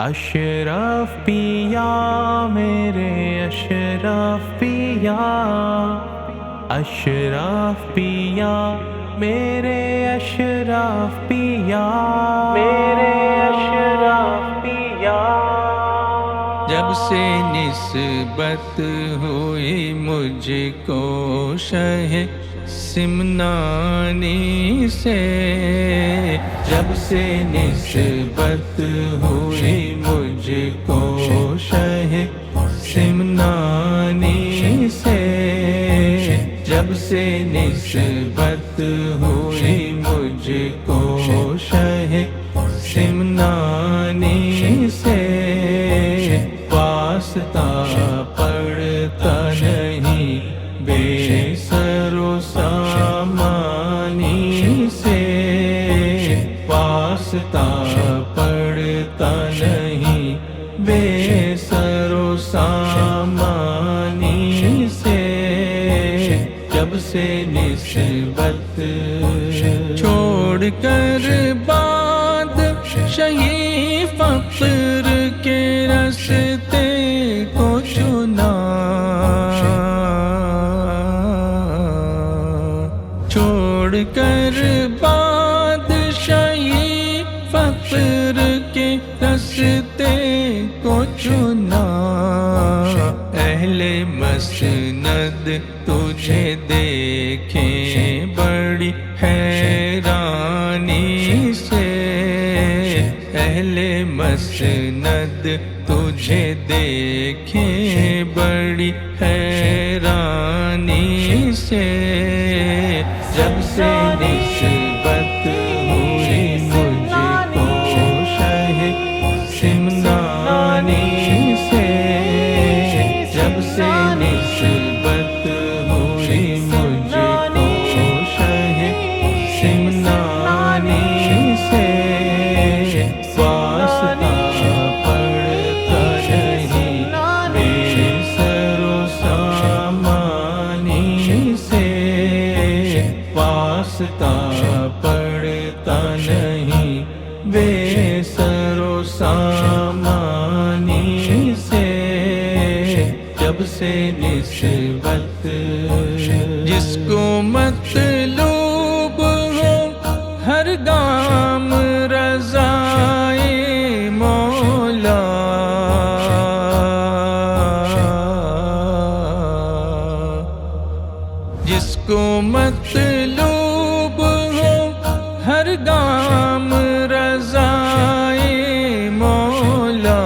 اشرف پیا میرے اشرف پیا، اشرف پیا میرے اشرف پیا، میرے اشرف پیا۔ جب سے نسبت ہوئی مجھ کو شہ سمنانی سے، جب سے نسبت ہوئی مجھ کو شہ سمنانی سے، جب سے نسبت ہوئی مجھ کو شہ سمنانی سے، واسطہ پڑتا نہیں بے سر و سامانی سے، واسطہ پڑتا نہیں بے سر و سامانی سے، جب سے نسبت چھوڑ کر باد شہی فقر کے راستے کو چنا، چھوڑ کر بادشاہی فقر کے راستے کو چنا، اہل مسند تجھے دیکھیں بڑی حیرانی سے، اہل مسند تجھے دیکھیں بڑی حیرانی سے، جب سے نسبت ہوئی مجھ کو شہ سمنانی سے، جب سے نسبت ہوئی مجھ کو شہ سمنانی سے، واسطہ پڑتا نہیں بے سر و سامانی سے، واسطہ پڑتا نہیں بے سر و سامانی سے، جب سے نسبت جس کو مطلوب ہو ہر گام رضائے مولا، جس کو مطلوب ہو ہر گام رضائے مولا،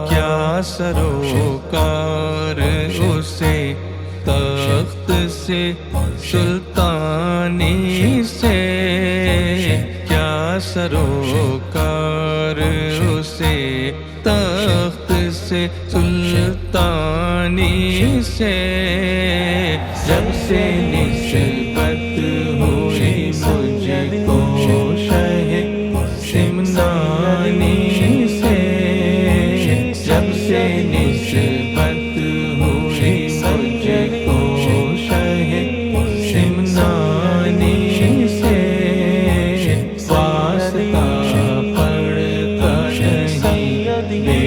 کیا سروکار اسے تخت سے سلطانی سے، کیا سروکار اسے تخت سے سلطانی سے، جب سے نسبت ہوئی مجھ کو شہ سمنانی سے، جب سے نسبت ہوئی مجھ کو شہ سمنانی سے، واسطہ پڑتا نہیں بے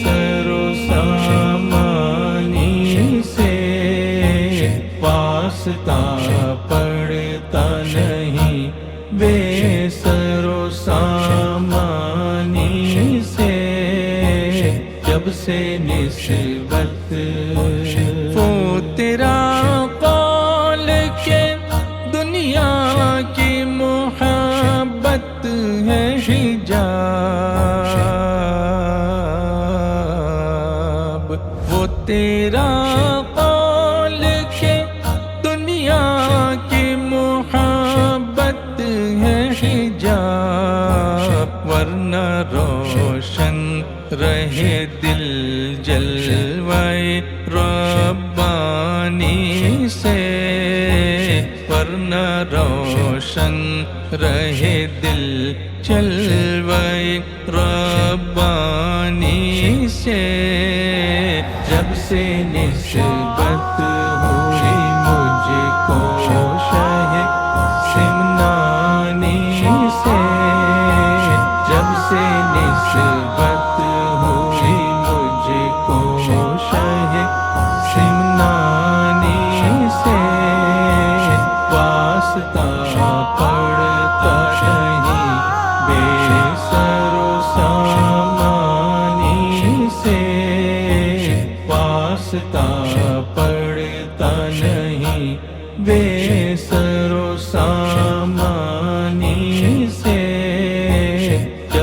سر و سامانی سے، واسطہ پڑتا نہیں بے سر و سامانی سے، جب سے نسبت وہ تیرا قول کہ دنیا کی محبت ہے حجاب، وہ تیرا قول کہ دنیا کی محبت ہے حجاب، ورنہ روشن رہے دل جلوے ربانی سے، ورنہ روشن رہے دل جلوے ربانی سے، جب سے نسبت ہوئی مجھ کو شہ سمنانی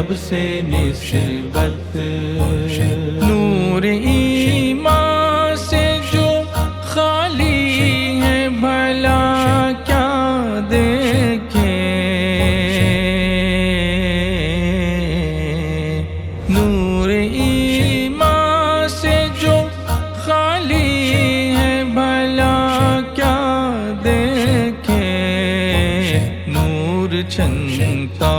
جب سے نسبت نور ایمان سے جو خالی ہے بھلا کیا دیکھے نور ایمان سے جو خالی ہے بھلا کیا دیکھے نور چھنتا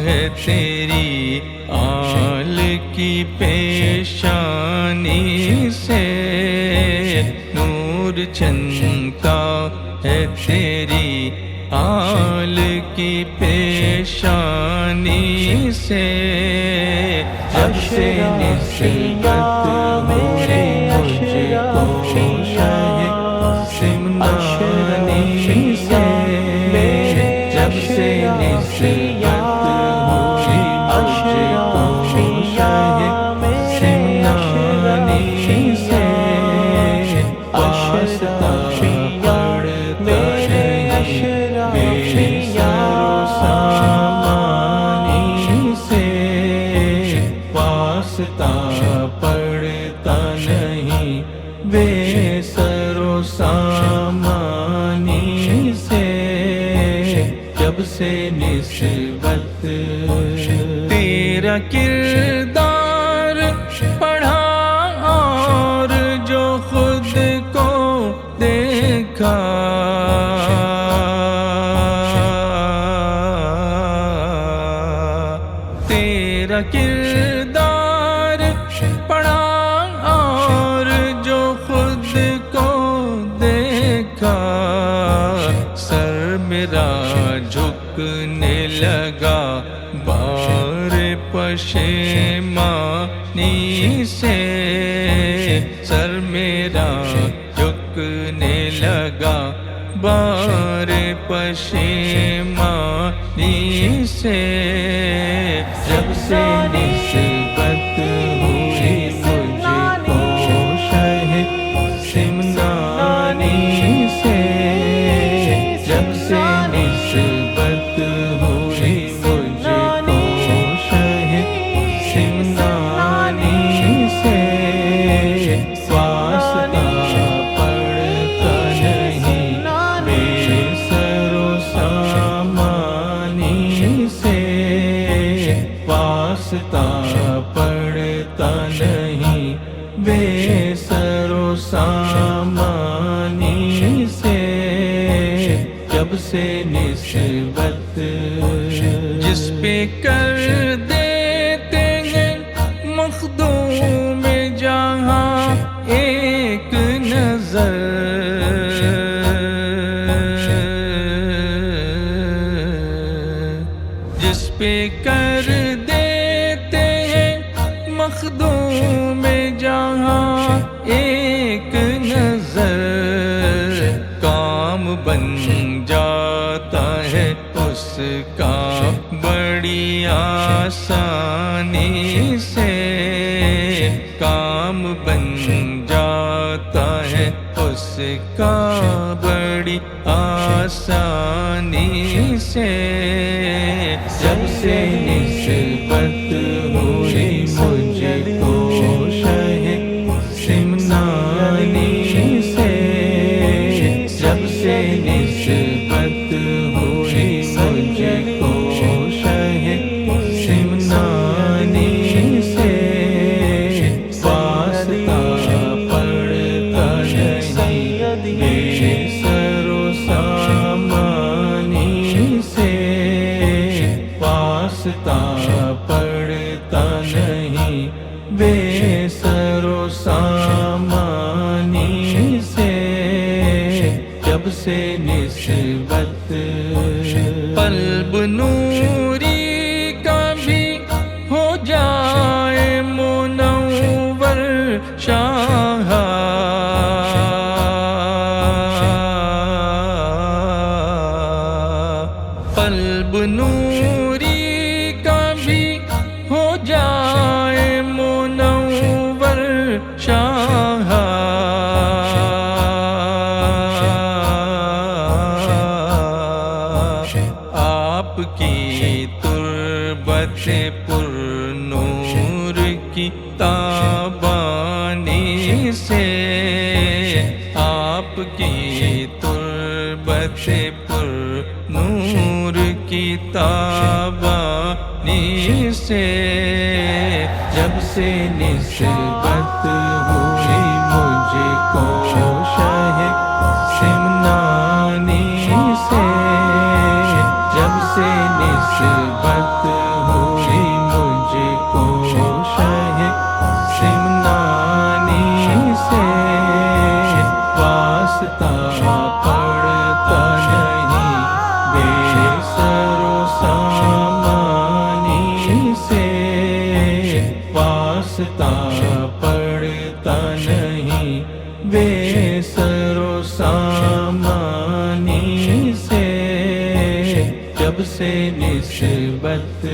ہے تیری آل کی پیشانی سے نور چھنتا ہے تیری آل کی پیشانی سے جب سے نسبت ہوئی مجھ کو شاہ سمنانی سے جب سے نسبت ہوئی مجھ کو شاہ سمنانی سے واسطہ پڑتا نہیں بے سر و سامانی سے واسطہ پڑتا نہیں بے سر و سامانی سے جب سے نسبت تیرا کردار پڑھا اور جو خود کو دیکھا تیرا کردار پڑھا اور جو خود کو دیکھا سر میرا جھکنے لگا بار پشیمانی سے سر میرا جھکنے لگا بار پشیمانی سے جب سے نسبت ہوئی مجھ کو شاہ سمنانی سے جب سے نسبت ہوئی مجھ کو شاہ سمنانی سے واسطہ پڑتا نہیں بے سر و سامانی سے واسطہ پڑتا نہیں بے سر و سامانی سے جب سے نسبت جس پہ کر دیتے ہیں مخدوم جہاں ایک نظر جس پہ کر دیتے ہیں مخدوم جہاں ایک نظر کام بن جاتا ہے اس کا بڑی آسانی سے کام بن جاتا ہے اس کا بڑی آسانی سے جب سے نسبت ہوئی مجھ کو شاہ سمنانی سے جب سے نسبت ہوئی مجھ کو شاہ سمنانی سے واسطہ پڑتا نہیں بے سر و سامانی سے واسطہ پڑتا نہیں بے سر و سامانی سے جب سے نسبت قلب نوری کا بھی ہو جائے منور شاہ قلب نوری کا بھی ہو جائے منور شاہ آپ کی تربت تربت پر نور کی تابانی سے، آپ کی تربت پر نور کی تابانی سے، جب سے نسبت ہوئی مجھ کو شاہ سمنانی سے، جب سے نسبت ہوئی مجھ کو شاہ سمنانی سے، واسطہ پڑتا نہیں بے سر و سامانی سے، واسطہ پڑتا نہیں بے سر و سامانی سے، جب سے نسبت